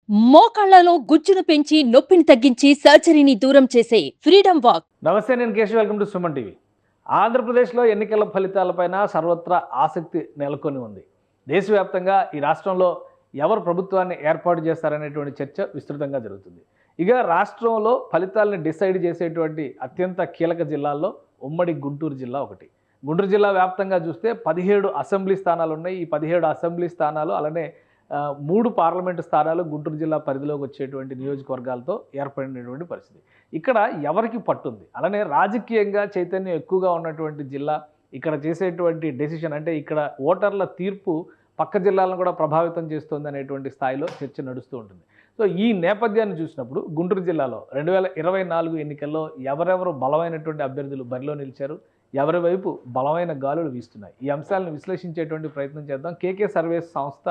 మోకాళ్లలో గుజ్జును పెంచి నొప్పిని తగ్గించి సర్జరీని దూరం చేసే ఫ్రీడమ్ వాక్. నమస్తే, నేను Keshav. Welcome to Suman TV. ఆంధ్రప్రదేశ్లో ఎన్నికల ఫలితాలపైన సర్వత్రా ఆసక్తి నెలకొని ఉంది. దేశవ్యాప్తంగా ఈ రాష్ట్రంలో ఎవరు ప్రభుత్వాన్ని ఏర్పాటు చేస్తారనేటువంటి చర్చ విస్తృతంగా జరుగుతుంది. ఇక రాష్ట్రంలో ఫలితాలను డిసైడ్ చేసేటువంటి అత్యంత కీలక జిల్లాల్లో ఉమ్మడి గుంటూరు జిల్లా ఒకటి. గుంటూరు జిల్లా వ్యాప్తంగా చూస్తే 17 అసెంబ్లీ స్థానాలు ఉన్నాయి. ఈ 17 అసెంబ్లీ స్థానాలు అలానే 3 పార్లమెంటు స్థానాలు గుంటూరు జిల్లా పరిధిలోకి వచ్చేటువంటి నియోజకవర్గాలతో ఏర్పడినటువంటి పరిస్థితి. ఇక్కడ ఎవరికి పట్టుంది, అలానే రాజకీయంగా చైతన్యం ఎక్కువగా ఉన్నటువంటి జిల్లా, ఇక్కడ చేసేటువంటి డెసిషన్ అంటే ఇక్కడ ఓటర్ల తీర్పు పక్క జిల్లాలను కూడా ప్రభావితం చేస్తుంది అనేటువంటి స్థాయిలో చర్చ నడుస్తూ ఉంటుంది. సో ఈ నేపథ్యాన్ని చూసినప్పుడు గుంటూరు జిల్లాలో 2024 ఎన్నికల్లో ఎవరెవరు బలమైనటువంటి అభ్యర్థులు బరిలో నిలిచారు, ఎవరి వైపు బలమైన గాలులు వీస్తున్నాయి, ఈ అంశాలను విశ్లేషించేటువంటి ప్రయత్నం చేద్దాం. కేకే సర్వేస్ సంస్థ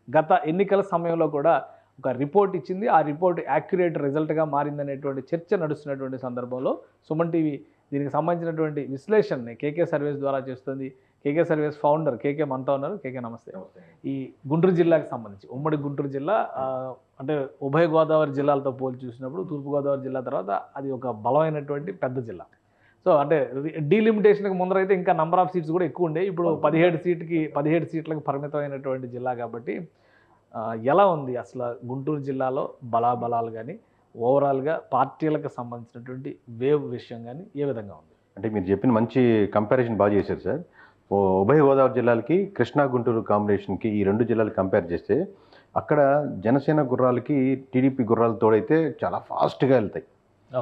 గత ఎన్నికల సమయంలో కూడా ఒక రిపోర్ట్ ఇచ్చింది. ఆ రిపోర్ట్ యాక్యురేట్ రిజల్ట్గా మారిందనేటువంటి చర్చ నడుస్తున్నటువంటి సందర్భంలో సుమన్ టీవీ దీనికి సంబంధించినటువంటి విశ్లేషణని కేకే సర్వేస్ ద్వారా చేస్తుంది. కేకే సర్వేస్ ఫౌండర్ కేకే మనతో ఉన్నారు. కేకే నమస్తే. ఈ గుంటూరు జిల్లాకి సంబంధించి ఉమ్మడి గుంటూరు జిల్లా అంటే ఉభయ గోదావరి జిల్లాలతో పోల్చి చూసినప్పుడు తూర్పుగోదావరి జిల్లా తర్వాత అది ఒక బలమైనటువంటి పెద్ద జిల్లా. సో అంటే డీలిమిటేషన్కి ముందరైతే ఇంకా నంబర్ ఆఫ్ సీట్స్ కూడా ఎక్కువ ఉండే. ఇప్పుడు 17 సీట్లకు పరిమితమైనటువంటి జిల్లా కాబట్టి ఎలా ఉంది అసలు గుంటూరు జిల్లాలో బలాబలాలు కానీ ఓవరాల్గా పార్టీలకు సంబంధించినటువంటి వేవ్ విషయం కానీ ఏ విధంగా ఉంది? అంటే మీరు చెప్పిన మంచి కంపారిజన్ బాగా చేశారు సార్. ఉభయ గోదావరి జిల్లాలకి కృష్ణా గుంటూరు కాంబినేషన్కి ఈ రెండు జిల్లాలు కంపేర్ చేస్తే అక్కడ జనసేన గుర్రాలకి టీడీపీ గుర్రాలు తోడైతే చాలా ఫాస్ట్గా వెళ్తాయి.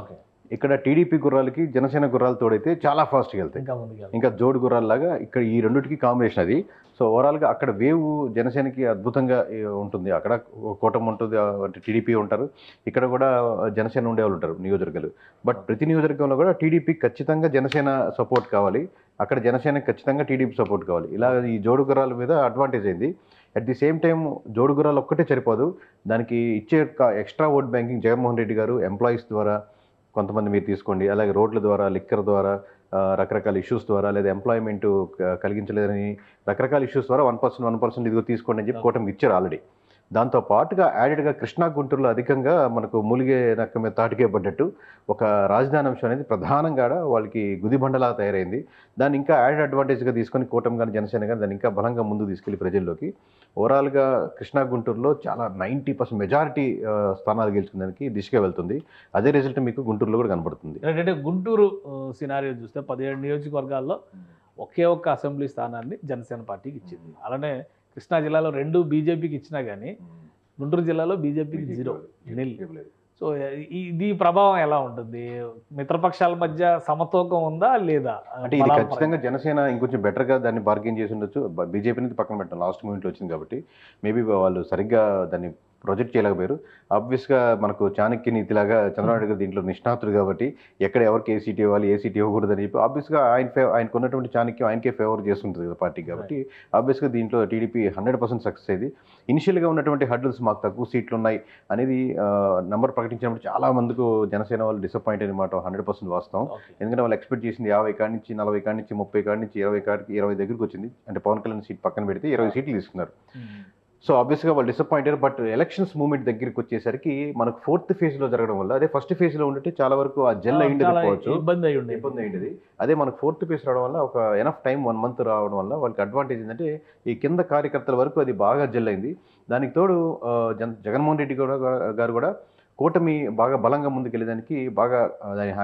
ఓకే. ఇక్కడ టీడీపీ గుర్రాలకి జనసేన గుర్రాలు తోడైతే చాలా ఫాస్ట్గా వెళ్తాయి. ఇంకా జోడు గుర్రాల్లాగా ఇక్కడ ఈ రెండింటికి కాంబినేషన్ అది. సో ఓవరాల్గా అక్కడ వేవ్ జనసేనకి అద్భుతంగా ఉంటుంది. అక్కడ కూటమి ఉంటుంది, అంటే టీడీపీ ఉంటారు, ఇక్కడ కూడా జనసేన ఉండేవాళ్ళు ఉంటారు నియోజకవర్గాలు. బట్ ప్రతి నియోజకవర్గంలో కూడా టీడీపీ ఖచ్చితంగా జనసేన సపోర్ట్ కావాలి, అక్కడ జనసేనకి ఖచ్చితంగా టీడీపీ సపోర్ట్ కావాలి. ఇలా ఈ జోడు గుర్రాల మీద అడ్వాంటేజ్ అయింది. అట్ ది సేమ్ టైం జోడు గుర్రాలు ఒక్కటే సరిపోదు, దానికి ఇచ్చే extra vote banking Jaganmohan Reddy గారు ఎంప్లాయీస్ ద్వారా కొంతమంది మీరు తీసుకోండి, అలాగే రోడ్ల ద్వారా, లిక్కర్ ద్వారా, రకరకాల ఇష్యూస్ ద్వారా, లేదా ఎంప్లాయ్మెంట్ కలిగించలేదని రకరకాల ఇష్యూస్ ద్వారా 1% ఇదిగో తీసుకోండి అని చెప్పి కూటమికి ఇచ్చారు ఆల్రెడీ. దాంతో పాటుగా యాడెడ్గా కృష్ణా గుంటూరులో అధికంగా మనకు మూలిగే నక్క మీద తాటికే పడ్డట్టు ఒక రాజధాని అంశం అనేది ప్రధానంగా వాళ్ళకి గుదిబండలా తయారైంది. దాన్ని ఇంకా యాడెడ్ అడ్వాంటేజ్గా తీసుకొని కూటమి కానీ జనసేన కానీ దాన్ని ఇంకా బలంగా ముందుకు తీసుకెళ్లి ప్రజల్లోకి ఓవరాల్గా కృష్ణా గుంటూరులో చాలా 90% మెజారిటీ స్థానాలు గెలుచుకోవడానికి దిశగా వెళ్తుంది. అదే రిజల్ట్ మీకు గుంటూరులో కూడా కనబడుతుంది. అంటే గుంటూరు సినారియో చూస్తే 17 నియోజకవర్గాల్లో ఒకే ఒక్క అసెంబ్లీ స్థానాన్ని జనసేన పార్టీకి ఇచ్చింది. అలానే కృష్ణా జిల్లాలో 2 బీజేపీకి ఇచ్చినా కానీ గుంటూరు జిల్లాలో బీజేపీకి 0 నిల్. సో ఇది ప్రభావం ఎలా ఉంటుంది? మిత్రపక్షాల మధ్య సమతూకం ఉందా లేదా? అంటే ఇది ఖచ్చితంగా జనసేన ఇంకొంచెం బెటర్గా దాన్ని బార్గెన్ చేసి ఉండొచ్చు. బీజేపీ నుంచి పక్కన పెట్టాం, లాస్ట్ మూమెంట్లో వచ్చింది కాబట్టి మేబీ వాళ్ళు సరిగ్గా దాన్ని ప్రొజెక్ట్ చేయలేకపోయారు. ఆబ్వియస్గా మనకు చాణక్య నీతిలాగా చంద్రబాబు గారు దీంట్లో నిష్ణాతుడు కాబట్టి ఎక్కడ ఎవరికి ఏ సీట్ ఇవ్వాలి, ఏ సీట్ ఇవ్వకూడదని చెప్పి ఆబ్వియస్గా ఆయనకు ఉన్నటువంటి చాణక్యం ఆయనకే ఫేవర్ చేస్తుంటుంది కదా పార్టీ కాబట్టి ఆబ్వియస్గా దీంట్లో టీడీపీ 100% సక్సెస్ అయ్యేది. ఇనిషియల్గా ఉన్నటువంటి హర్డల్స్ మాకు తక్కువ సీట్లు ఉన్నాయి అనేది నెంబర్ ప్రకటించినప్పుడు చాలా మందికి జనసేన వాళ్ళు డిసప్పాయింట్ అనమాట. 100% వాస్తవం. ఎందుకంటే వాళ్ళు ఎక్స్పెక్ట్ చేసింది 50 కాడి నుంచి 40 కాడి నుంచి 30 కాడి నుంచి 20 దగ్గరికి వచ్చింది. అంటే పవన్ కళ్యాణ్ సీట్ పక్కన పెడితే 20 సీట్లు తీసుకున్నారు. సో ఆబ్వియస్గా వాళ్ళు డిసప్పాయింట్ అయ్యారు. బట్ ఎలక్షన్స్ మూమెంట్ దగ్గరికి వచ్చేసరికి మనకు 4th ఫేజ్లో జరగడం వల్ల, అదే ఫస్ట్ ఫేజ్లో ఉంటే చాలా వరకు ఆ జెల్ అయ్యిండకపోవచ్చు, ఇబ్బంది అయ్యింది. అదే మనకు 4th ఫేజ్ రావడం వల్ల ఒక ఎనఫ్ టైం 1 month రావడం వల్ల వాళ్ళకి అడ్వాంటేజ్ ఏంటంటే ఈ కింద కార్యకర్తల వరకు అది బాగా జెల్ అయింది. దానికి తోడు జగన్మోహన్ రెడ్డి గారు కూడా కూటమి బాగా బలంగా ముందుకెళ్ళేదానికి బాగా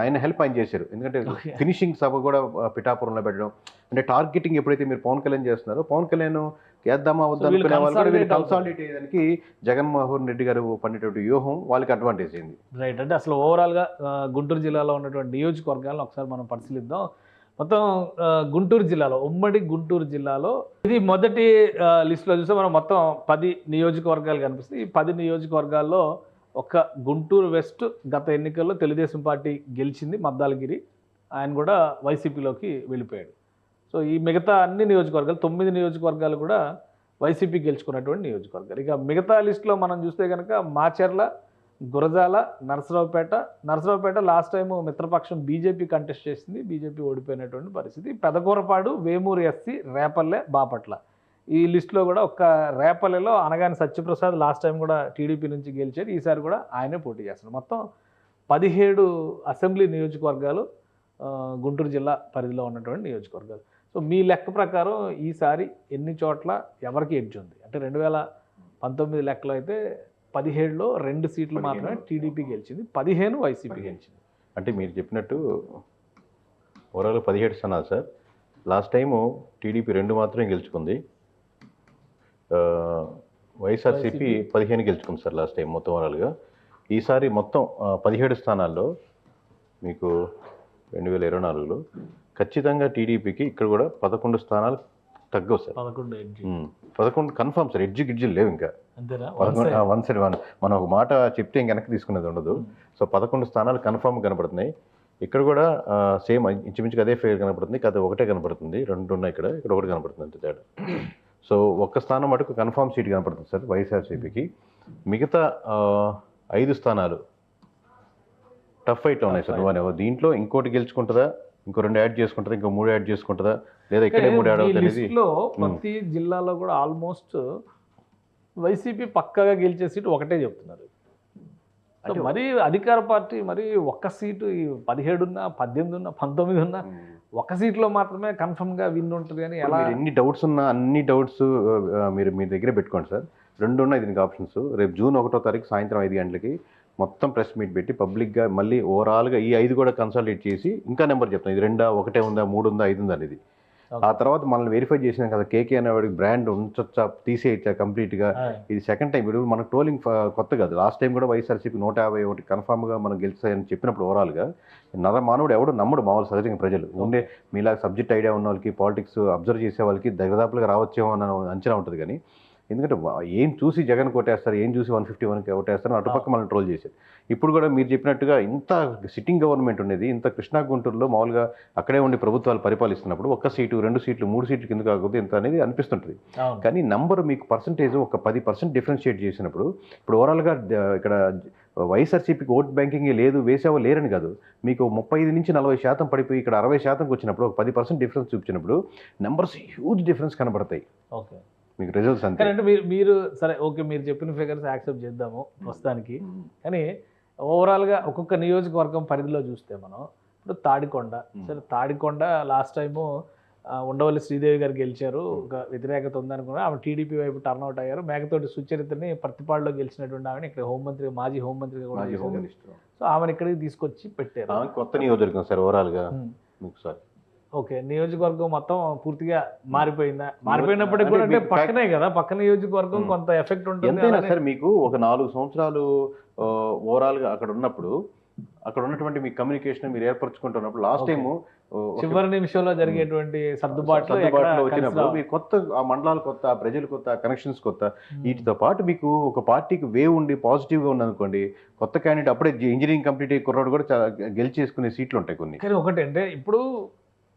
ఆయన హెల్ప్ ఆయన చేశారు. ఎందుకంటే ఫినిషింగ్ సభ కూడా పిఠాపురంలో పెట్టడం, అంటే టార్గెటింగ్ ఎప్పుడైతే మీరు పవన్ కళ్యాణ్ చేస్తున్నారో పవన్ కళ్యాణ్ వేద్దామా వద్దా అనుకునే వాళ్ళు కూడా వీళ్ళు కన్సాలిడేట్ అయ్యేదానికి జగన్మోహన్ రెడ్డి గారు పడినటువంటి వ్యూహం వాళ్ళకి అడ్వాంటేజ్ అయింది. రైట్. అంటే అసలు ఓవరాల్గా గుంటూరు జిల్లాలో ఉన్నటువంటి నియోజకవర్గాలను ఒకసారి మనం పరిశీలిద్దాం. మొత్తం గుంటూరు జిల్లాలో, ఉమ్మడి గుంటూరు జిల్లాలో ఇది మొదటి లిస్టులో చూస్తే మనం మొత్తం 10 నియోజకవర్గాలు కనిపిస్తుంది. ఈ 10 నియోజకవర్గాల్లో ఒక గుంటూరు వెస్ట్ గత ఎన్నికల్లో తెలుగుదేశం పార్టీ గెలిచింది, మద్దాలగిరి, ఆయన కూడా వైసీపీలోకి వెళ్ళిపోయాడు. సో ఈ మిగతా అన్ని నియోజకవర్గాలు 9 నియోజకవర్గాలు కూడా వైసీపీ గెలుచుకున్నటువంటి నియోజకవర్గాలు. ఇక మిగతా లిస్టులో మనం చూస్తే కనుక మాచర్ల, గురజాల, నరసరావుపేట లాస్ట్ టైం మిత్రపక్షం బీజేపీ కంటెస్ట్ చేసింది, బీజేపీ ఓడిపోయినటువంటి పరిస్థితి. పెదకూరపాడు, వేమూరు ఎస్సీ, రేపల్లె, బాపట్ల ఈ లిస్టులో కూడా ఒక్క రేపల్లెలో అనగాని సత్యప్రసాద్ లాస్ట్ టైం కూడా టీడీపీ నుంచి గెలిచారు, ఈసారి కూడా ఆయనే పోటీ చేస్తారు. మొత్తం 17 అసెంబ్లీ నియోజకవర్గాలు గుంటూరు జిల్లా పరిధిలో ఉన్నటువంటి నియోజకవర్గాలు. సో మీ లెక్క ప్రకారం ఈసారి ఎన్ని చోట్ల ఎవరికి ఎడ్జ్ ఉంది అంటే 2019 లెక్కలో అయితే 17లో 2 సీట్లు మాత్రమే టీడీపీ గెలిచింది, 15 వైసీపీ గెలిచింది. అంటే మీరు చెప్పినట్టు ఓవరాల్ 17 స్థానాలు సార్. లాస్ట్ టైము టీడీపీ 2 మాత్రమే గెలుచుకుంది, వైఎస్ఆర్సీపీ 15 గెలుచుకుంది సార్ లాస్ట్ టైం మొత్తం ఓవరాల్గా. ఈసారి మొత్తం 17 స్థానాల్లో మీకు 2024లో ఖచ్చితంగా టీడీపీకి ఇక్కడ కూడా 11 స్థానాలు తగ్గవు సార్. 11 కన్ఫర్మ్ సార్, ఎడ్జి గిడ్జి లేవు ఇంకా. 1 మనం ఒక మాట చెప్తే వెనక్కి తీసుకునేది ఉండదు. సో 11 స్థానాలు కన్ఫర్మ్ కనపడుతున్నాయి. ఇక్కడ కూడా సేమ్ ఇంచుమించుగా అదే ఫేర్ కనపడుతుంది, కాదు ఒకటే కనపడుతుంది, 2 ఉన్నాయి ఇక్కడ, ఇక్కడ ఒకటి కనపడుతుంది అంతే తేడా. సో ఒక్క స్థానం మటుకు కన్ఫర్మ్ సీట్ కనపడుతుంది సార్ వైఎస్ఆర్సీపీకి. మిగతా 5 స్థానాలు టఫ్ ఫైట్లో ఉన్నాయి సార్. దీంట్లో ఇంకోటి గెలుచుకుంటుందా, ఇంకో 2 యాడ్ చేసుకుంటుందా, ఇంకో 3 యాడ్ చేసుకుంటుందా, లేదా ఇక్కడే 3 యాడ్ అవుతుంది. ప్రతి జిల్లాలో కూడా ఆల్మోస్ట్ వైసీపీ పక్కగా గెలిచే సీటు ఒకటే చెప్తున్నారు. మరి అధికార పార్టీ మరి ఒక్క సీటు 17 ఉన్నా, 18 ఉన్నా, 19 ఉన్నా ఒక సీట్లో మాత్రమే కన్ఫర్మ్గా విన్ ఉంటుంది. కానీ ఎలా ఎన్ని డౌట్స్ ఉన్నా అన్ని డౌట్స్ మీరు మీ దగ్గరే పెట్టుకోండి సార్. 2 ఉన్నాయి దీనికి ఆప్షన్స్. రేపు జూన్ 1వ తారీఖు సాయంత్రం 5 గంటలకి మొత్తం ప్రెస్ మీట్ పెట్టి పబ్లిక్గా మళ్ళీ ఓవరాల్గా ఈ 5 కూడా కన్సల్టేట్ చేసి ఇంకా నెంబర్ చెప్తాం, ఇది 2, 1 ఉందా, 3 ఉందా, 5 ఉందా అనేది. ఆ తర్వాత మనల్ని వెరిఫై చేసినాం కదా, కేకే అనేవాడికి బ్రాండ్ ఉంచొచ్చా, తీసేయచ్చా కంప్లీట్గా. ఇది సెకండ్ టైం. ఇప్పుడు మనకు ట్రోలింగ్ కొత్త కాదు. లాస్ట్ టైం కూడా వైఎస్ఆర్సీపీ 151 కన్ఫామ్గా మనం గెలిచాయని చెప్పినప్పుడు ఓవరాల్గా మానవుడు ఎవడు నమ్మడు మామూలు సహజంగా ప్రజలు. ఉండే మీలాగా సబ్జెక్ట్ ఐడియా ఉన్న వాళ్ళకి, పాలిటిక్స్ అబ్జర్వ్ చేసే వాళ్ళకి దరిదాపులుగా రావచ్చేమో అన్న అంచనా ఉంటుంది. కానీ ఎందుకంటే ఏం చూసి జగన్ కొట్టేస్తారు, ఏం చూసి 151కి కొట్టేస్తారు, అటుపక్క మనం ట్రోల్ చేశారు. ఇప్పుడు కూడా మీరు చెప్పినట్టుగా ఇంత సిట్టింగ్ గవర్నమెంట్ ఉండేది, ఇంత కృష్ణా గుంటూరులో మామూలుగా అక్కడే ఉండి ప్రభుత్వాలు పరిపాలిస్తున్నప్పుడు 1 సీటు 2 సీట్లు 3 సీట్లు కింద కాకపోతే ఇంత అనేది అనిపిస్తుంటుంది. కానీ నంబర్ మీకు పర్సంటేజ్ ఒక 10% డిఫరెన్షియేట్ చేసినప్పుడు, ఇప్పుడు ఓవరాల్గా ఇక్కడ వైఎస్ఆర్సీపీకి ఓట్ బ్యాంకింగ్ లేదు, వేసేవో లేరని కాదు, మీకు 35 నుంచి 40% పడిపోయి ఇక్కడ 60% వచ్చినప్పుడు, ఒక 10% డిఫరెన్స్ చూపించినప్పుడు నెంబర్స్ హ్యూజ్ డిఫరెన్స్ కనబడతాయి. ఓకే, మీకు రిజల్ట్స్ అంతే. అంటే మీరు సరే ఓకే, మీరు చెప్పిన ఫిగర్స్ యాక్సెప్ట్ చేద్దాము ప్రస్తుతానికి. కానీ ఓవరాల్గా ఒక్కొక్క నియోజకవర్గం పరిధిలో చూస్తే మనం ఇప్పుడు తాడికొండ, సరే తాడికొండ లాస్ట్ టైము ఉండవల్లి శ్రీదేవి గారు గెలిచారు, ఒక వ్యతిరేకత ఉందనుకున్నా, ఆమె టీడీపీ వైపు టర్న్అవుట్ అయ్యారు. మేకతోటి సుచరితని ప్రతిపాడులో గెలిచినటువంటి ఆమె ఇక్కడ హోంమంత్రి, మాజీ హోంమంత్రిగా కూడా చేశారు. సో ఆమెను ఇక్కడికి తీసుకొచ్చి పెట్టారు. కొత్త నియోజకవర్గం సార్ ఓవరాల్గా మీకు సార్. ఓకే, నియోజకవర్గం మొత్తం పూర్తిగా మారిపోయిందా? మారిపోయినప్పటికీ కూడా అంటే పక్కనే కదా, పక్క నియోజకవర్గం కొంత ఎఫెక్ట్ ఉంటుంది సార్. మీకు ఒక 4 సంవత్సరాలు ఓవరాల్గా అక్కడ ఉన్నప్పుడు, అక్కడ ఉన్నటువంటి మీ కమ్యూనికేషన్ మీరు ఏర్పరచుకుంటున్నప్పుడు లాస్ట్ టైము చివరి నిమిషంలో జరిగేటువంటి సర్దుబాట్లు వచ్చినప్పుడు మీ కొత్త ఆ మండలాలు కొత్త, ప్రజలు కొత్త, కనెక్షన్స్ కొత్త, వీటితో పాటు మీకు ఒక పార్టీకి వేవ్ ఉండి పాజిటివ్గా ఉందనుకోండి, కొత్త క్యాండిడేట్ అప్పుడే ఇంజనీరింగ్ కంప్లీట్ అయ్యి కుర్రాడు కూడా గెలిచేసుకునే సీట్లు ఉంటాయి కొన్ని. కానీ ఒకటి అంటే ఇప్పుడు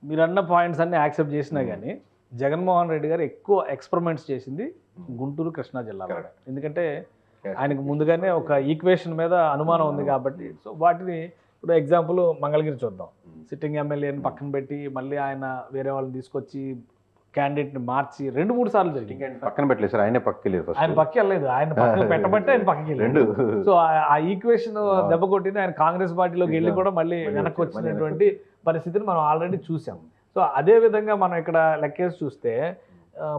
మీరు అన్న పాయింట్స్ అన్ని యాక్సెప్ట్ చేసినా కానీ జగన్మోహన్ రెడ్డి గారు ఎక్కువ ఎక్స్పెరిమెంట్స్ చేసింది గుంటూరు కృష్ణా జిల్లాలో. ఎందుకంటే ఆయనకు ముందుగానే ఒక ఈక్వేషన్ మీద అనుమానం ఉంది కాబట్టి. సో వాటిని ఇప్పుడు ఎగ్జాంపుల్ మంగళగిరి చూద్దాం. సిట్టింగ్ ఎమ్మెల్యేని పక్కన పెట్టి మళ్ళీ ఆయన వేరే వాళ్ళని తీసుకొచ్చి క్యాండిడేట్ని మార్చి 2-3 సార్లు జరిగింది. పక్కన పెట్టలేదు సార్, ఆయన పక్కకి వెళ్ళలేదు. ఆయన పక్కకి వెళ్ళలేదు, ఆయన పక్కన పెట్టబట్టే ఆయన పక్కకి వెళ్ళాడు. సో ఆ ఈక్వేషన్ దెబ్బ కొట్టింది. ఆయన కాంగ్రెస్ పార్టీలోకి వెళ్ళి కూడా మళ్ళీ వెనక్కి వచ్చినటువంటి పరిస్థితిని మనం ఆల్రెడీ చూసాం. సో అదే విధంగా మనం ఇక్కడ లెక్కేసి చూస్తే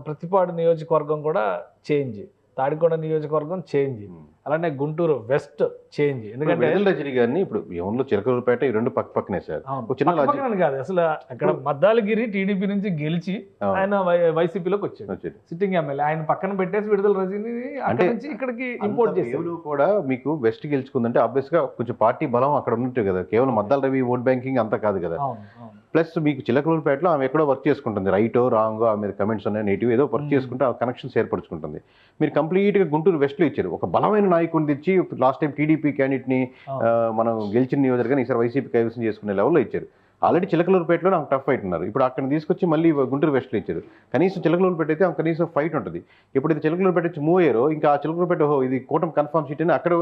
ప్రతిపాడు నియోజకవర్గం కూడా చేంజ్, తాడికొండ నియోజకవర్గం చేంజ్, అలానే గుంటూరు వెస్ట్ చేంజ్. ఎందుకంటే గారిని ఇప్పుడు ఏమో చిలకలూరుపేట ఈ 2 పక్కనే సార్. చిన్న కాదు అసలు, అక్కడ మద్దాలగిరి టీడీపీ నుంచి గెలిచి ఆయన వైసీపీలోకి వచ్చాడు, సిట్టింగ్ ఎమ్మెల్యే. ఆయన పక్కన పెట్టేసి విడుదల రజని అంటే ఇక్కడికి ఇంపోర్ట్ చేశారు. కూడా మీకు వెస్ట్ గెలుచుకుందంటే ఆబ్వియస్ గా కొంచెం పార్టీ బలం అక్కడ ఉన్నట్టు కదా, కేవలం మద్దాల రవి ఓట్ బ్యాంకింగ్ అంతా కాదు కదా. ప్లస్ మీకు చిలకలూరుపేటలో ఆమె ఎక్కడో వర్క్ చేసుకుంటుంది, రైటో రాంగో ఆమె కమెంట్స్ ఉన్నాయి, నెగిటివ్ ఏదో వర్క్ చేసుకుంటే ఆ కనెక్షన్స్ ఏర్పరచుకుంటుంది. మీరు కంప్లీట్గా గుంటూరు వెస్ట్లో ఇచ్చారు, ఒక బలమైన నాయకుడిని తెచ్చి లాస్ట్ టైం టీడీపీ క్యాండిడేట్ని మనం గెలిచిన నియోజకవర్గాన్ని ఈసారి వైసీపీ కైవసం చేసుకునే లెవెల్లో ఇచ్చారు. ఆల్రెడీ చిలకలూరుపేటలో నాకు టఫ్ ఫైట్ ఉన్నారు, ఇప్పుడు అక్కడ తీసుకొచ్చి మళ్ళీ గుంటూరు వెస్ట్లో ఇచ్చారు. కనీసం చిలకలూరుపేట అయితే కనీసం ఫైట్ ఉంటుంది. ఇప్పుడు ఇది చిలకలూరుపేట వచ్చి మూవ్ అయ్యారో ఇంకా ఆ చిలకలూరుపేట ఇది కూటమి కన్ఫర్మ్ సీట్ అని అక్కడ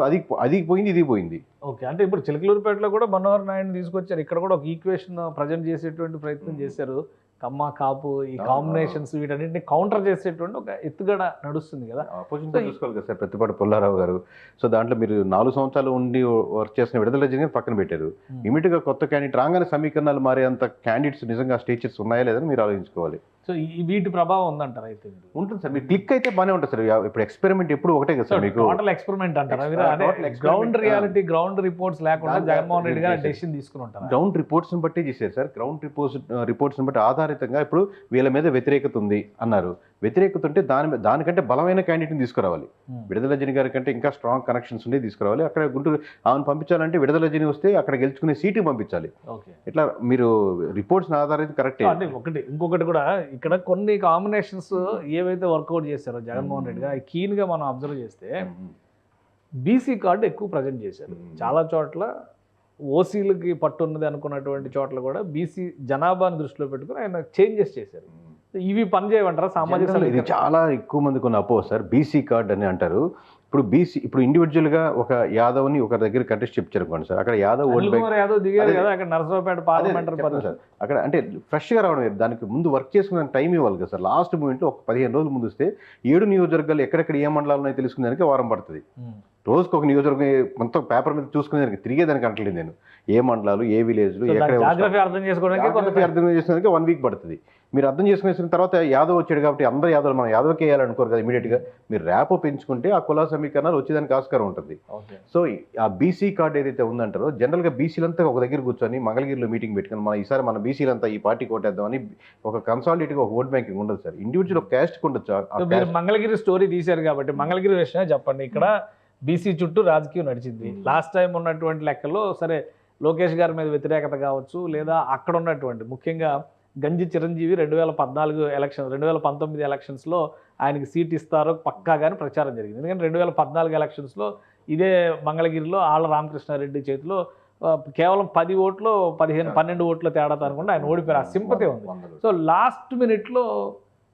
అది పోయింది, ఇది పోయింది. ఓకే, అంటే ఇప్పుడు చిలకలూరుపేటలో కూడా మనోహర్ నాయుడు తీసుకొచ్చారు, ఇక్కడ కూడా ఒక ఈక్వేషన్ ప్రజెంట్ చేసేటువంటి ప్రయత్నం చేశారు. కమ్మ కాపు ఈ కాంబినేషన్స్ వీటన్నిటిని కౌంటర్ చేసేటువంటి ఒక ఎత్తుగడ నడుస్తుంది కదా. ఆపోజిషన్ చూసుకోవాలి కదా సార్ ప్రతిపాటి పుల్లారావు గారు. సో దాంట్లో మీరు 4 సంవత్సరాలు ఉండి వర్క్ చేసిన విడుదల రజనీ పక్కన పెట్టారు. ఇమీడియట్ గా కొత్త క్యాండిడేట్ రాగానే సమీకరణాలు మారేంత క్యాండిడేట్స్ నిజంగా స్టేచర్స్ ఉన్నాయా లేదని మీరు ఆలోచించుకోవాలి. సో వీటి ప్రభావం ఉందంటారు అయితే? ఉంటుంది సార్, మీరు క్లిక్ అయితే బాగానే ఉంటుంది సార్. ఇప్పుడు ఎక్స్పెరిమెంట్ ఎప్పుడు ఒకటే కదా సార్, మీకు టోటల్ ఎక్స్పెరిమెంట్ అంటారా? గ్రౌండ్ రియాలిటీ, గ్రౌండ్ రిపోర్ట్స్ లేకుండా జగన్మోహన్ రెడ్డి గారు డెసిషన్ తీసుకుని ఉంటారు. గ్రౌండ్ రిపోర్ట్స్ బట్టి చేశారు సార్. గ్రౌండ్ రిపోర్ట్స్ బట్టి ఆధారితంగా ఇప్పుడు వీళ్ళ మీద వ్యతిరేకత ఉంది అన్నారు. వ్యతిరేకత ఉంటే దానికంటే బలమైన క్యాండిడేట్ని తీసుకురావాలి. విడుదల రజనీ గారి కంటే ఇంకా స్ట్రాంగ్ కనెక్షన్స్ ఉండి తీసుకురావాలి. అక్కడ గుంటూరు ఆమెను పంపించాలంటే విడుదల రజనీ వస్తే అక్కడ గెలుచుకునే సీటు పంపించాలి. ఇట్లా మీరు రిపోర్ట్స్ ఆధారిత కరెక్ట్. ఇంకొకటి కూడా ఇక్కడ కొన్ని కాంబినేషన్స్ ఏవైతే వర్కౌట్ చేశారో జగన్మోహన్ రెడ్డి గారు కీన్ గా మనం అబ్జర్వ్ చేస్తే బీసీ కార్డు ఎక్కువ ప్రజెంట్ చేశారు. చాలా చోట్ల ఓసీలకి పట్టున్నది అనుకున్నటువంటి చోట్ల కూడా బీసీ జనాభాని దృష్టిలో పెట్టుకుని ఆయన చేంజెస్ చేశారు. ఇవి పనిచేయమంటారా సామాజిక? ఇది చాలా ఎక్కువ మందికి ఉన్న అపో సార్, బీసీ కార్డ్ అని అంటారు. ఇప్పుడు ఇండివిజువల్గా ఒక యాదవ్ని ఒక దగ్గర కంటెస్ట్ చెప్పారు సార్, అక్కడ యాదవ్ ఓట్ బ్యాంక్ యాదవ్ దిగారు కదా అక్కడ నరసరావుపేట పార్లమెంటరీ సార్. అక్కడ అంటే ఫ్రెష్గా రావడం, దానికి ముందు వర్క్ చేసుకునే టైం ఇవ్వాలి కదా సార్. లాస్ట్ మూమెంట్లో ఒక 15 రోజులు ముందు వస్తే 7 నియోజకవర్గాలు ఎక్కడెక్కడ ఏ మండలాలు ఉన్నాయో తెలుసుకునేదానికి వారం పడుతుంది. రోజుకి ఒక నియోజకవర్గం మొత్తం పేపర్ మీద చూసుకునేదానికి తిరిగేదానికి అంటలేదు నేను. ఏ మండలాలు, ఏ విలేజ్లు, అర్థం చేసుకోవడానికి 1 వీక్ పడుతుంది. మీరు అర్థం చేసుకునేసిన తర్వాత యాదవ్ వచ్చాడు కాబట్టి అందరూ యాదవ్ మనం యాదవ్కి వేయాలనుకోరు కదా ఇమీడియట్గా. మీరు ర్యాపో పెంచుకుంటే ఆ కుల సమీకరణాలు వచ్చేదానికి ఆస్కారం ఉంటుంది. సో ఆ బీసీ కార్డు ఏదైతే ఉందంటారో జనరల్గా బీసీలంతా ఒక దగ్గర కూర్చొని మంగళగిరిలో మీటింగ్ పెట్టుకుని ఈసారి మన బీసీలంతా ఈ పార్టీ కోటేద్దామని ఒక కన్సాలిడేట్గా ఒక ఓట్ బ్యాంకింగ్ ఉండదు సార్. ఇండివిజువల్ ఒక క్యాస్ట్ ఉండొచ్చు. మంగళగిరి స్టోరీ తీశారు కాబట్టి మంగళగిరి విషయమే చెప్పండి. ఇక్కడ బీసీ చుట్టూ రాజకీయం నడిచింది. లాస్ట్ టైం ఉన్నటువంటి లెక్కల్లో సరే లోకేష్ గారి మీద వ్యతిరేకత కావచ్చు, లేదా అక్కడ ఉన్నటువంటి ముఖ్యంగా గంజి చిరంజీవి 2014 ఎలక్షన్ 2019 ఎలక్షన్స్లో ఆయనకి సీట్ ఇస్తారో పక్కాగానే ప్రచారం జరిగింది. ఎందుకంటే 2014 ఎలక్షన్స్లో ఇదే మంగళగిరిలో ఆళ్ళ రామకృష్ణారెడ్డి చేతిలో కేవలం 10 ఓట్లు 12 ఓట్ల తేడాతో అనుకుంటే ఆయన ఓడిపోయారు. ఆ సింపతి ఉంది. సో లాస్ట్ మినిట్లో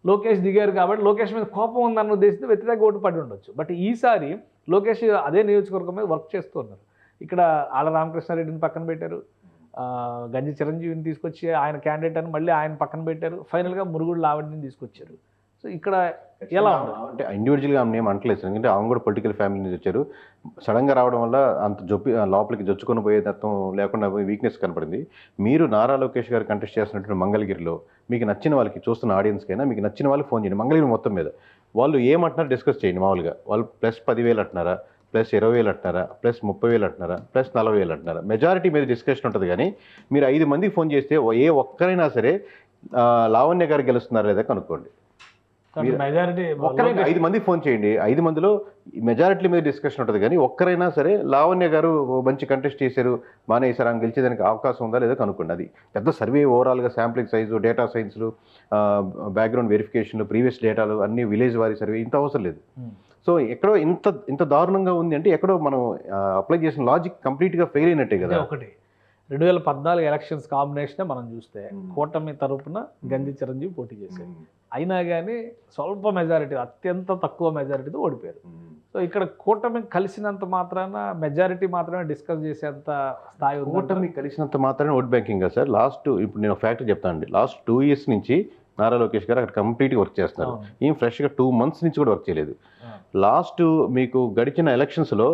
లోకేష్ దిగారు కాబట్టి లోకేష్ మీద కోపం ఉందన్న ఉద్దేశంతో వ్యతిరేక ఓటు పడి ఉండొచ్చు. బట్ ఈసారి లోకేష్ అదే నియోజకవర్గం మీద వర్క్ చేస్తూ ఉన్నారు. ఇక్కడ ఆళ్ళ రామకృష్ణారెడ్డిని పక్కన పెట్టారు, గంజి చిరంజీవిని తీసుకొచ్చి ఆయన క్యాండిడేట్ అని మళ్ళీ ఆయన పక్కన పెట్టారు, ఫైనల్గా మురుగుడు లావణ్యని తీసుకొచ్చారు. సో ఇక్కడ ఎలా అంటే ఇండివిజువల్గా ఆమె ఏం అంటలేదు సార్, ఎందుకంటే ఆమె కూడా పొలిటికల్ ఫ్యామిలీ నుంచి వచ్చారు. సడన్గా రావడం వల్ల అంత లోపలికి జొచ్చుకొని పోయే తత్వం లేకుండా వీక్నెస్ కనపడింది. మీరు నారా లోకేష్ గారు కంటెస్ట్ చేస్తున్నటువంటి మంగళగిరిలో మీకు నచ్చిన వాళ్ళకి, చూస్తున్న ఆడియన్స్కైనా మీకు నచ్చిన వాళ్ళకి ఫోన్ చేయండి. మంగళగిరి మొత్తం మీద వాళ్ళు ఏమంటున్నారు డిస్కస్ చేయండి. మామూలుగా వాళ్ళు +10,000 అంటున్నారా, +20,000 అంటున్నారా, +30,000 అంటున్నారా, +40,000 అంటున్నారా, మెజారిటీ మీద డిస్కషన్ ఉంటుంది. కానీ మీరు 5 మందికి ఫోన్ చేస్తే ఏ ఒక్కరైనా సరే లావణ్య గారు గెలుస్తున్నారా లేదా కనుక్కోండి. మెజారిటీ 5 మందికి ఫోన్ చేయండి, 5 మందిలో మెజారిటీ మీద డిస్కషన్ ఉంటుంది. కానీ ఒక్కరైనా సరే లావణ్య గారు మంచి కంటెస్ట్ చేశారు, బాగానే వేసారు, ఆమె గెలిచేదానికి అవకాశం ఉందా లేదా కనుక్కోండి. అది పెద్ద సర్వే, ఓవరాల్గా శాంప్లింగ్ సైజు, డేటా సైన్స్లు, బ్యాక్గ్రౌండ్ వెరిఫికేషన్లు, ప్రీవియస్ డేటాలు అన్ని విలేజ్ వారి సర్వే ఇంత అవసరం లేదు. సో ఎక్కడో ఇంత దారుణంగా ఉంది అంటే ఎక్కడో మనం అప్లై చేసిన లాజిక్ కంప్లీట్గా ఫెయిల్ అయినట్టే కదా. ఒకటి 2014 ఎలక్షన్స్ కాంబినేషనే మనం చూస్తే కూటమి తరపున గంజి చిరంజీవి పోటీ చేశారు. అయినా కానీ స్వల్ప మెజారిటీ, అత్యంత తక్కువ మెజారిటీతో ఓడిపోయారు. సో ఇక్కడ కూటమి కలిసినంత మాత్రాన మెజారిటీ మాత్రమే డిస్కస్ చేసేంత స్థాయి ఉంది. కూటమి కలిసినంత మాత్రమే ఓట్ బ్యాంకింగ్ సార్. ఇప్పుడు నేను ఫ్యాక్ట్ చెప్తానండి. లాస్ట్ 2 years నుంచి నారా లోకేష్ గారు అక్కడ కంప్లీట్గా వర్క్ చేస్తున్నారు. ఏం ఫ్రెష్గా 2 months నుంచి కూడా వర్క్ చేయలేదు. లాస్ట్ మీకు గడిచిన ఎలక్షన్స్లో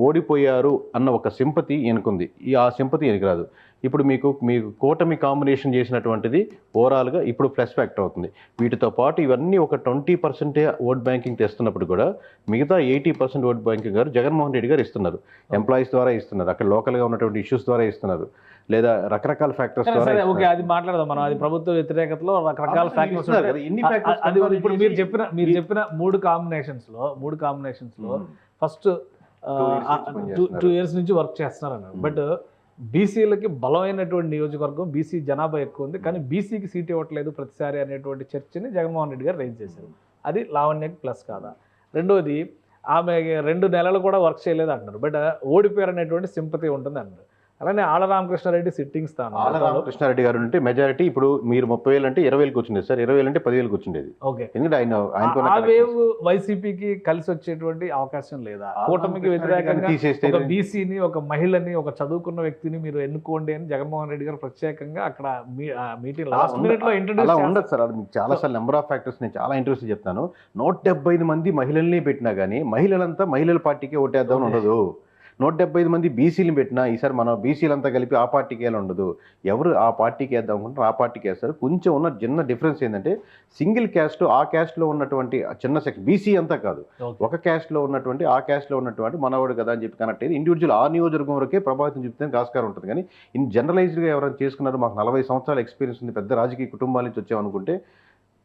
ఓడిపోయారు అన్న ఒక సింపతి ఈయనకుంది, ఆ సింపతి ఈయనకి రాదు. ఇప్పుడు మీకు కూటమి కాంబినేషన్ చేసినటువంటిది ఓవరాల్గా ఇప్పుడు ప్లస్ ఫ్యాక్టర్ అవుతుంది. వీటితో పాటు ఇవన్నీ ఒక 20% ఓట్ బ్యాంకింగ్ తెస్తున్నప్పుడు కూడా మిగతా 80% ఓట్ బ్యాంకింగ్ గారు జగన్మోహన్ రెడ్డి గారు ఇస్తున్నారు. ఎంప్లాయీస్ ద్వారా ఇస్తున్నారు, అక్కడ లోకల్గా ఉన్నటువంటి ఇష్యూస్ ద్వారా ఇస్తున్నారు, లేదా రకరకాల ఫ్యాక్టర్స్ ద్వారా. ఓకే, అది మాట్లాడదాం మనం. అది ప్రభుత్వ వ్యతిరేకతలో రకరకాల ఫ్యాక్టర్స్. ఇప్పుడు మీరు చెప్పిన 3 కాంబినేషన్స్లో ఫస్ట్ 2 years నుంచి వర్క్ చేస్తున్నారు అన్నారు. బట్ బీసీలకి బలమైనటువంటి నియోజకవర్గం, బీసీ జనాభా ఎక్కువ ఉంది, కానీ బీసీకి సీట్ ఇవ్వట్లేదు ప్రతిసారి అనేటువంటి చర్చని జగన్మోహన్ రెడ్డి గారు రైజ్ చేశారు. అది లావణ్యకి ప్లస్ కాదా? రెండోది, ఆమె 2 నెలలు కూడా వర్క్ చేయలేదు అంటున్నారు, బట్ ఓడిపోయారు అనేటువంటి సింపతి ఉంటుంది అన్నారు. అలానే ఆళ్ళ రామకృష్ణారెడ్డి సిట్టింగ్ స్థానం ఆళ్ళ రామకృష్ణారెడ్డి గారు అంటే మెజారిటీ ఇప్పుడు మీరు 30,000 అంటే 20,000కి వచ్చింది సార్, 20,000 అంటే 10,000కి వచ్చిండేది. ఓకే, ఎందుకంటే ఆ వేవ్ వైసీపీకి కలిసి వచ్చేటువంటి అవకాశం లేదా? కూటమికి వ్యతిరేకంగా తీసేస్తే ఒక బీసీని, ఒక మహిళని, ఒక చదువుకున్న వ్యక్తిని మీరు ఎన్నుకోండి అని జగన్మోహన్ రెడ్డి గారు ప్రత్యేకంగా అక్కడ మీటింగ్ లాస్ట్ మినిట్ లో అలా ఇంట్రడ్యూస్ ఉండదు సార్. అది మీకు చాలా సార్లు నెంబర్ ఆఫ్ ఫ్యాక్టర్స్ నేను చాలా ఇంట్రెస్ట్ చెప్తాను. 175 మంది మహిళల్ని పెట్టినా కానీ మహిళలంతా మహిళల పార్టీకే ఓటేద్దామని ఉండదు. 175 మంది బీసీలు పెట్టినా ఈసారి మనం బీసీలంతా కలిపి ఆ పార్టీకి వేయాలి ఉండదు. ఎవరు ఆ పార్టీకి వేద్దాం అనుకుంటారు ఆ పార్టీకి వేస్తారు. కొంచెం ఉన్న చిన్న డిఫరెన్స్ ఏంటంటే సింగిల్ క్యాస్ట్ ఆ క్యాస్ట్లో ఉన్నటువంటి చిన్న సెక్షన్ బీసీ అంతా కాదు, ఒక క్యాస్ట్లో ఉన్నటువంటి ఆ క్యాస్ట్లో ఉన్నటువంటి మనవాడు కదా అని చెప్పి కనెక్ట్ అయ్యి ఇండివిజువల్ ఆ నియోజకవర్గం వరకే ప్రభావితం చూపుతానికి ఆస్కారం ఉంటుంది. కానీ ఇన్ జనరలైజ్డ్గా ఎవరైనా చేసుకున్నారు మాకు 40 సంవత్సరాల ఎక్స్పీరియన్స్ ఉంది, పెద్ద రాజకీయ కుటుంబాల నుంచి వచ్చామనుకుంటే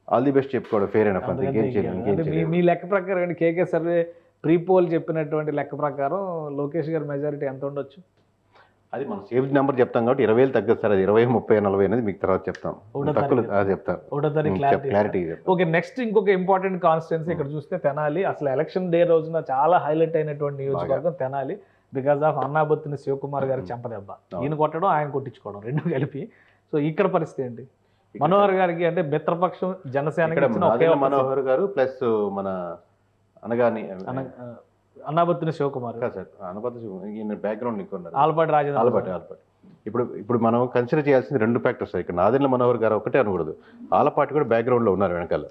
ఆల్ ది బెస్ట్ చెప్పుకోవడం ఫేర్ అయినా ఇంకేం చేయలేదు. మీ లెక్క ప్రకారం కేకే సర్వే ప్రీపోల్ చెప్పినటువంటి లెక్క ప్రకారం లోకేష్ గారి మెజారిటీ ఎంత ఉండొచ్చు? అది మనం సేవ్ నెంబర్ చెప్తాం కాబట్టి 20,000 తగ్గదు సార్. అది 20, 30, 40 అనేది మీకు తర్వాత చెప్తాం. క్లారిటీ. ఓకే, నెక్స్ట్ ఇంకొక ఇంపార్టెంట్ కాన్స్టిట్యున్సీ ఇక్కడ చూస్తే తెనాలి. అసలు ఎలక్షన్ డే రోజున చాలా హైలైట్ అయినటువంటి నియోజకవర్గం తెనాలి. బికాస్ ఆఫ్ అన్నాబొత్తిని శివకుమార్ గారి చెంపదెబ్బ, ఈయన కొట్టడం ఆయన కొట్టించుకోవడం రెండు కలిపి. సో ఇక్కడ పరిస్థితి ఏంటి? మనోహర్ గారికి అంటే మిత్రపక్షం జనసేన మనోహర్ గారు ప్లస్ మన అనగాని అన్నాబొత్తిన శివకుమార్ సార్, అనబత్తి బ్యాక్గ్రౌండ్ ఆలపాటి రాజేంద్ర. ఇప్పుడు మనం కన్సిడర్ చేయాల్సింది 2 ఫ్యాక్టర్స్. ఇక్కడ నాదెండ్ల మనోహర్ గారు ఒకటే అనకూడదు, ఆలపాటి కూడా బ్యాక్గ్రౌండ్లో ఉన్నారు వెనకాల.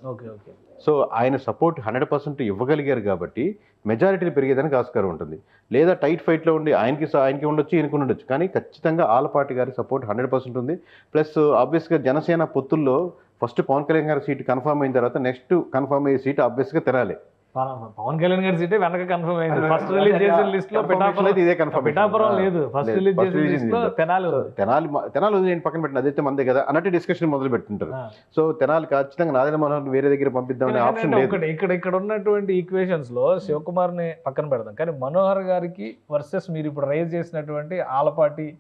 సో ఆయన సపోర్ట్ 100% ఇవ్వగలిగారు కాబట్టి మెజారిటీలు పెరిగేదానికి ఆస్కారం ఉంటుంది. లేదా టైట్ ఫైట్లో ఉండి ఆయనకి ఉండొచ్చు, ఈయనకు ఉండొచ్చు, కానీ ఖచ్చితంగా ఆలపాటి గారి సపోర్ట్ 100% ఉంది. ప్లస్ ఆబ్వియస్గా జనసేన పొత్తుల్లో ఫస్ట్ పవన్ కళ్యాణ్ గారి సీట్ కన్ఫర్మ్ అయిన తర్వాత నెక్స్ట్ కన్ఫర్మ్ అయ్యే సీట్ ఆబ్వియస్గా తెనాలి. పవన్ కళ్యాణ్ గారి సీటే వెనక కన్ఫర్మ్ అయింది. ఫస్ట్ రిలీజ్ చేసిన లిస్ట్ లో పిఠాపురం లేదు, ఫస్ట్ రిలీజ్ చేసిన లిస్ట్ లో తెనాలి నేను పక్కన పెట్టిన అదైతే మందే కదా అన్నట్టు డిస్కషన్ మొదలు పెట్టుంటారు. సో తెనాలి ఖచ్చితంగా నాదెండ్ల మనోహర్ వేరే దగ్గర పంపిద్దామనే ఆప్షన్ లేదు. ఇక్కడ ఉన్నటువంటి ఈక్వేషన్స్ లో శివకుమార్ ని పక్కన పెడదాం, కానీ మనోహర్ గారికి వర్సెస్ మీరు ఇప్పుడు రైజ్ చేసినటువంటి ఆలపాటి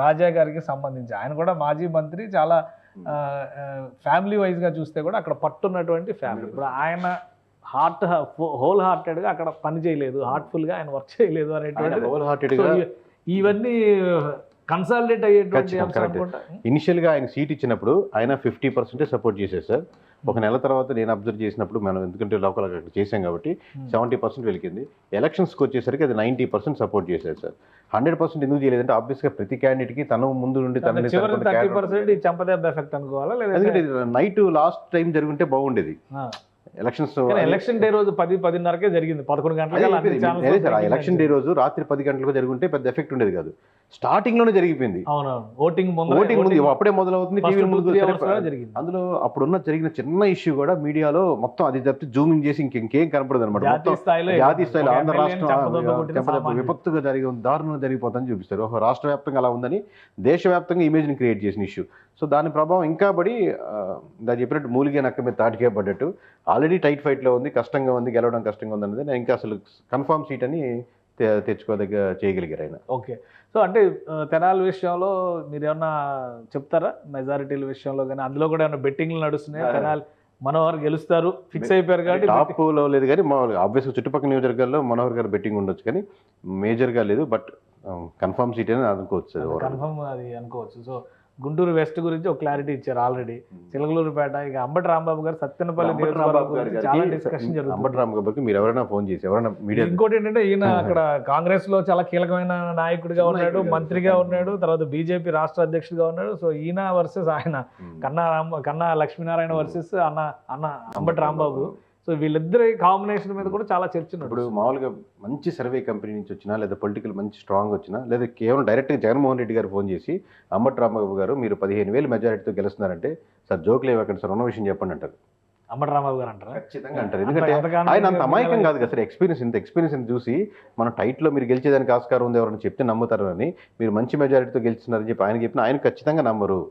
రాజా గారికి సంబంధించి ఆయన కూడా మాజీ మంత్రి, చాలా ఫ్యామిలీ వైజ్ గా చూస్తే కూడా అక్కడ పట్టున్నటువంటి ఫ్యామిలీ. ఇప్పుడు ఆయన హోల్ హార్టెడ్ గా అక్కడ పని చేయలేదు, హార్ట్ఫుల్ గా ఆయన వర్క్ చేయలేదు అనేటువంటి ఇవన్నీ కన్సాలిడేట్ అయ్యేటువంటి. ఇనిషియల్ గా ఆయన సీట్ ఇచ్చినప్పుడు ఆయన 50% సపోర్ట్ చేశారు సార్. ఒక నెల తర్వాత నేను అబ్జర్వ్ చేసినప్పుడు మనం ఎందుకంటే లోకల్ అక్కడ చేసాం కాబట్టి 70% వెలికింది. ఎలక్షన్స్కి వచ్చేసరికి అది 90% సపోర్ట్ చేశారు సార్. 100% ఎందుకు చేయలేదంటే ఆబ్వియస్గా ప్రతి క్యాండిడేట్కి తను ముందు నుండి చెంపదెబ్బ ఎఫెక్ట్ అనుకోవాలా? ఎందుకంటే నైట్ లాస్ట్ టైం జరుగుంటే బాగుండేది. ఎలక్షన్ డే రోజు 10-10:30కే జరిగింది, 11 గంటలకు. ఎలక్షన్ డే రోజు రాత్రి 10 గంటలకు జరుగుంటే పెద్ద ఎఫెక్ట్ ఉండేది కాదు. స్టార్టింగ్ లోనే జరిగిపోయింది. ఓటింగ్ ముందు అప్పుడే మొదలవుతుంది. అందులో అప్పుడున్న జరిగిన చిన్న ఇష్యూ కూడా మీడియాలో మొత్తం అది తప్పితే జూమింగ్ చేసి ఇంకేం కనపడదు అనమాట. జాతీయ స్థాయిలో ఆంధ్ర రాష్ట్రం విపత్తుగా దారుణంగా జరిగిపోతుందని చూపిస్తారు. రాష్ట్ర వ్యాప్తంగా అలా ఉందని దేశవ్యాప్తంగా ఇమేజ్ ని క్రియేట్ చేసిన ఇష్యూ. సో దాని ప్రభావం ఇంకా పడి దాన్ని చెప్పినట్టు మూలిగే నక్క మీద తాటికే పడ్డట్టు ఆల్రెడీ టైట్ ఫైట్లో ఉంది, కష్టంగా ఉంది, గెలవడం కష్టంగా ఉంది అనేది ఇంకా అసలు కన్ఫర్మ్ సీట్ అని తెచ్చుకోదగ్గ చేయగలిగారు ఆయన. ఓకే, సో అంటే తెనాలి విషయంలో మీరు ఏమన్నా చెప్తారా? మెజారిటీల విషయంలో కానీ అందులో కూడా ఏమైనా బెట్టింగ్లు నడుస్తున్నాయి? తెనాలి మనోహర్ గెలుస్తారు ఫిక్స్ అయిపోయారు కాబట్టి టాప్లో లేదు, కానీ ఆబ్వియస్గా చుట్టుపక్కల నియోజకవర్గాల్లో మనోహర్ గారు బెట్టింగ్ ఉండొచ్చు, కానీ మేజర్గా లేదు. బట్ కన్ఫర్మ్ సీట్ అని అనుకోవచ్చు, కన్ఫర్మ్ అది అనుకోవచ్చు. సో గుంటూరు వెస్ట్ గురించి ఒక క్లారిటీ ఇచ్చారు ఆల్రెడీ. చిలకలూరుపేట ఇక అంబటి రాంబాబు గారు సత్యనపల్లి చాలా డిస్కషన్ జరుగుతుంది. అంబటి రాంబాబు గారికి మీరు ఎవరైనా ఫోన్ చేసి ఎవరైనా మీడియా. ఇంకోటి ఏంటంటే ఈయన అక్కడ కాంగ్రెస్ లో చాలా కీలకమైన నాయకుడిగా ఉన్నాడు, మంత్రిగా ఉన్నాడు, తర్వాత బీజేపీ రాష్ట్ర అధ్యక్షుడిగా ఉన్నాడు. సో ఈయన వర్సెస్ ఆయన కన్నా లక్ష్మీనారాయణ వర్సెస్ అన్న అంబటి రాంబాబు. సో వీళ్ళిద్దరి కాంబినేషన్ మీద కూడా చాలా చర్చ. ఇప్పుడు మామూలుగా మంచి సర్వే కంపెనీ నుంచి వచ్చినా లేదా పొలిటికల్ మంచి స్ట్రాంగ్ వచ్చినా లేదా కేవలం డైరెక్ట్గా జగన్మోహన్ రెడ్డి గారు ఫోన్ చేసి అంబటి రాంబాబు గారు మీరు 15,000 మెజారిటీతో గెలుస్తున్నారంటే సార్ జోక్ లేవకండి సార్, ఉన్న విషయం చెప్పండి అంటారు. అంబటి రాంబాబు గారు అంటారు, ఖచ్చితంగా అంటారు. ఎందుకంటే ఆయన అంత అమాయకం కాదు కదా సార్. ఎక్స్పీరియన్స్ చూసి మనం టైట్లో మీరు గెలిచేదానికి ఆస్కారం ఉంది ఎవరైనా చెప్తే నమ్ముతారు అని, మీరు మంచి మెజారిటీతో గెలుస్తున్నారని చెప్పి ఆయన చెప్పిన ఆయన ఖచ్చితంగా నమ్మరు.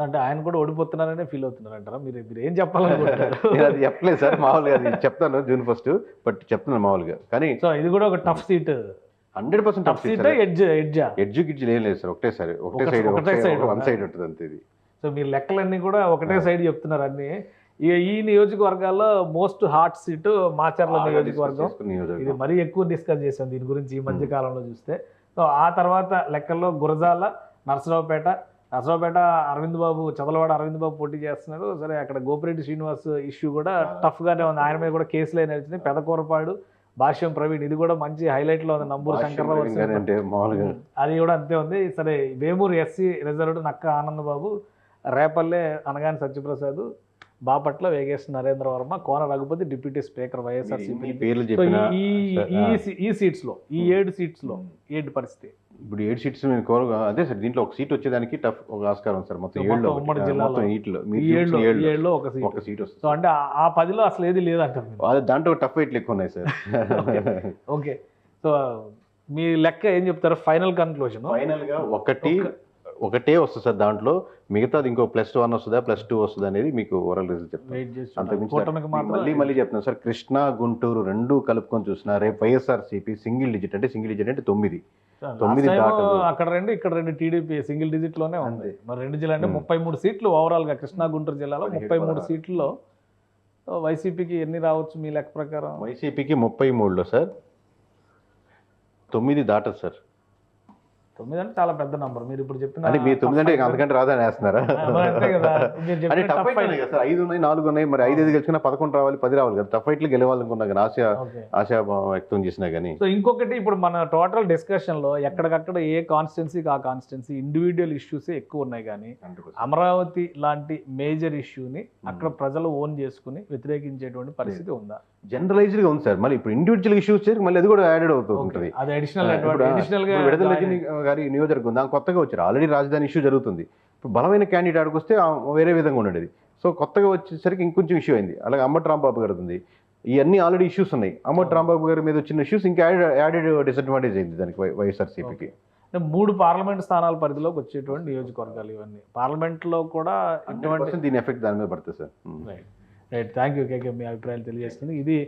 అంటే ఆయన కూడా ఓడిపోతున్నారనే ఫీల్ అవుతున్నారు అంటారా? మీరు ఏం చెప్పాలనుకుంటారు? నేను అది చెప్పలేదు సార్, మామూలుగా అది చెప్తాను June 1 బట్ చెప్తున్నాను మామూలుగా. కానీ సో ఇది కూడా ఒక tough seat, 100% tough seat. Edge గిడ్జ్ ఏం లేదు సార్, ఒకటే సైడ్ వన్ సైడ్ ఉంటుంది అంతే ఇది. సో మీరు లెక్కలన్నీ కూడా ఒకటే సైడ్ చెప్తున్నారు అన్ని. ఈ నియోజకవర్గాల్లో మోస్ట్ హాట్ సీటు మాచర్ల నియోజకవర్గం. ఇది మరీ ఎక్కువ డిస్కస్ చేసాం దీని గురించి ఈ మధ్య కాలంలో చూస్తే. సో ఆ తర్వాత లెక్కల్లో గురజాల, నరసరావుపేట అరవింద్ బాబు, చదలవాడ అరవింద్ బాబు పోటీ చేస్తున్నారు. సరే అక్కడ గోపిరెడ్డి శ్రీనివాస్ ఇష్యూ కూడా టఫ్గానే ఉంది, ఆయన మీద కూడా కేసులే నడిచింది. పెదకూరపాడు భాష్యం ప్రవీణ్, ఇది కూడా మంచి హైలైట్ లో ఉంది. నంబూరు శంకర్రావు అది కూడా అంతే ఉంది. సరే వేమూరు ఎస్సీ రిజర్వ్డ్ నక్క ఆనంద్ బాబు, రేపల్లె అనగాని సత్యప్రసాద్, బాపట్ల వేగేశ్ నరేంద్ర వర్మ, కోన రఘుపతి డిప్యూటీ స్పీకర్ వైఎస్ఆర్సీపీ. ఈ సీట్స్ లో, ఈ 7 సీట్స్ లో ఏంటి పరిస్థితి? ఇప్పుడు 7 సీట్స్ అదే సార్, దీంట్లో ఒక సీట్ వచ్చేదానికి టఫ్ ఒక ఆస్కారం సార్. మొత్తం ఉమ్మడి జిల్లాలో ఒక సీట్ వస్తుంది. సో అంటే ఆ 10లో అసలు ఏది లేదంటారు. దాంట్లో టఫ్ వెయిట్లు ఎక్కువ ఉన్నాయి సార్. ఓకే, సో మీ లెక్క ఏం చెప్తారు? ఫైనల్ కన్క్లూజన్ ఫైనల్ గా ఒకటే వస్తుంది సార్. దాంట్లో మిగతాది ఇంకో +1 వస్తుందా +2 వస్తుందా అనేది మీకు ఓవరాల్ రిజల్ట్ చెప్తాను. మళ్ళీ చెప్తున్నాను సార్, కృష్ణా గుంటూరు 2 కలుపుకొని చూసినా రేపు వైఎస్ఆర్సీపీ సింగిల్ డిజిట్ అంటే 9 అక్కడ 2 ఇక్కడ 2 టీడీపీ సింగిల్ డిజిట్ లోనే ఉంది. మరి 2 జిల్లా అంటే 33 సీట్లు ఓవరాల్ గా కృష్ణా గుంటూరు జిల్లాలో 33 సీట్లలో వైసీపీకి ఎన్ని రావచ్చు మీ లెక్క ప్రకారం? వైసీపీకి 33లో సార్ 9 దాటదు సార్. 9 అంటే చాలా పెద్ద నంబర్. మీరు ఇప్పుడు చెప్పిన అంటే మీరు 9 అంటే అంతకంటే రాదని వేస్తున్నారా? అంటే టఫ్ ఫైట్ కదా సార్. 5 ఉన్నాయి, 4 ఉన్నాయి, మరి 5 గెలుచుకున్నా 11 రావాలి, 10 రావాలి కదా. టఫ్ ఫైట్లు గెలవాలనుకున్నా కానీ ఆశాభావం వ్యక్తం చేసినా కానీ. సో ఇంకొకటి, ఇప్పుడు మన టోటల్ డిస్కషన్ లో ఎక్కడికక్కడ ఏ కాన్స్టిట్యున్సీకి ఆ కాన్స్టిట్యున్సీ ఇండివిజువల్ ఇష్యూస్ ఎక్కువ ఉన్నాయి, కానీ అమరావతి లాంటి మేజర్ ఇష్యూని అక్కడ ప్రజలు ఓన్ చేసుకుని వ్యతిరేకించేటువంటి పరిస్థితి ఉందా? జనరలైజ్డ్ గా ఉంది సార్. మళ్ళీ ఇప్పుడు ఇండివిజువల్ ఇష్యూస్ మళ్ళీ అది కూడా యాడెడ్ అవుతూ ఉంటుంది. అది అడిషనల్ విడుదల గారి నియోజకవర్గం ఉంది, కొత్తగా వచ్చారు. ఆల్రెడీ రాజధాని ఇష్యూ జరుగుతుంది. ఇప్పుడు బలమైన క్యాండిడేట్ ఆడికి వస్తే వేరే విధంగా ఉండేది. సో కొత్తగా వచ్చేసరికి ఇంకొంచెం ఇష్యూ అయింది. అలాగే అంబటి రాంబాబు గారు ఉంది. ఇవన్నీ ఆల్రెడీ ఇష్యూస్ ఉన్నాయి. అంబటి రాంబాబు గారి మీద వచ్చిన ఇష్యూస్ ఇంకా యాడెడ్ డిసడ్వాంటేజ్ అయింది దానికి వైఎస్ఆర్సీపీకి. 3 పార్లమెంట్ స్థానాల పరిధిలోకి వచ్చేటువంటి నియోజకవర్గాలు ఇవన్నీ. పార్లమెంట్ లో కూడా దీని ఎఫెక్ట్ దాని మీద పడుతుంది సార్. రైట్, థ్యాంక్ యూ కేకే, మీ అభిప్రాయాలు తెలియజేస్తుంది. ఇది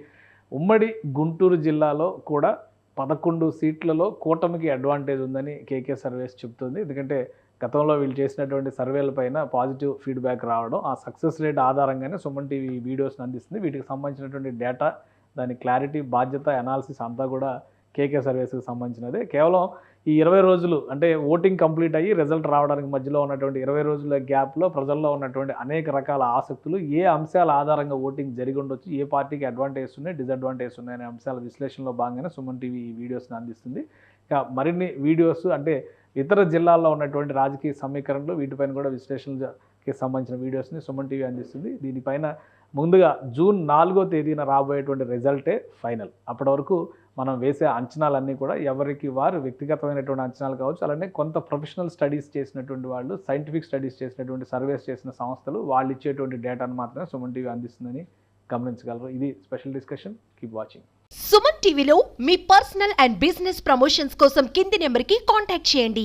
ఉమ్మడి గుంటూరు జిల్లాలో కూడా 11 సీట్లలో కూటమికి అడ్వాంటేజ్ ఉందని కేకే సర్వేస్ చెప్తుంది. ఎందుకంటే గతంలో వీళ్ళు చేసినటువంటి సర్వేల పైన పాజిటివ్ ఫీడ్బ్యాక్ రావడం, ఆ సక్సెస్ రేట్ ఆధారంగానే సుమన్ టీవీ వీడియోస్ని అందిస్తుంది. వీటికి సంబంధించినటువంటి డేటా, దాని క్లారిటీ, బాధ్యత, అనాలిసిస్ అంతా కూడా కేకే సర్వేస్కి సంబంధించినదే. కేవలం ఈ 20 రోజులు అంటే ఓటింగ్ కంప్లీట్ అయ్యి రిజల్ట్ రావడానికి మధ్యలో ఉన్నటువంటి 20 రోజుల గ్యాప్లో ప్రజల్లో ఉన్నటువంటి అనేక రకాల ఆసక్తులు, ఏ అంశాల ఆధారంగా ఓటింగ్ జరిగి ఉండొచ్చు, ఏ పార్టీకి అడ్వాంటేజ్ ఉన్నాయి, డిసడ్వాంటేజ్ ఉన్నాయి అనే అంశాల విశ్లేషణలో భాగంగానే సుమన్ టీవీ ఈ వీడియోస్ని అందిస్తుంది. ఇక మరిన్ని వీడియోస్ అంటే ఇతర జిల్లాల్లో ఉన్నటువంటి రాజకీయ సమీకరణలు, వీటిపైన కూడా విశ్లేషణకి సంబంధించిన వీడియోస్ని సుమన్ టీవీ అందిస్తుంది. దీనిపైన ముందుగా జూన్ 4వ తేదీన రాబోయేటువంటి రిజల్టే ఫైనల్. అప్పటి వరకు మనం వేసే అంచనాలన్నీ కూడా ఎవరికి వారు వ్యక్తిగతమైనటువంటి అంచనాలు కావచ్చు, అలానే కొంత ప్రొఫెషనల్ స్టడీస్ చేసినటువంటి వాళ్ళు, సైంటిఫిక్ స్టడీస్ చేసినటువంటి సర్వేస్ చేసిన సంస్థలు వాళ్ళు ఇచ్చేటువంటి డేటాను మాత్రమే సుమన్ టీవీ అందిస్తుందని గమనించగలరు. ఇది special discussion. Keep watching. Suman టీవీలో మీ పర్సనల్ అండ్ బిజినెస్ ప్రమోషన్స్ కోసం కింది నెంబర్కి కాంటాక్ట్ చేయండి.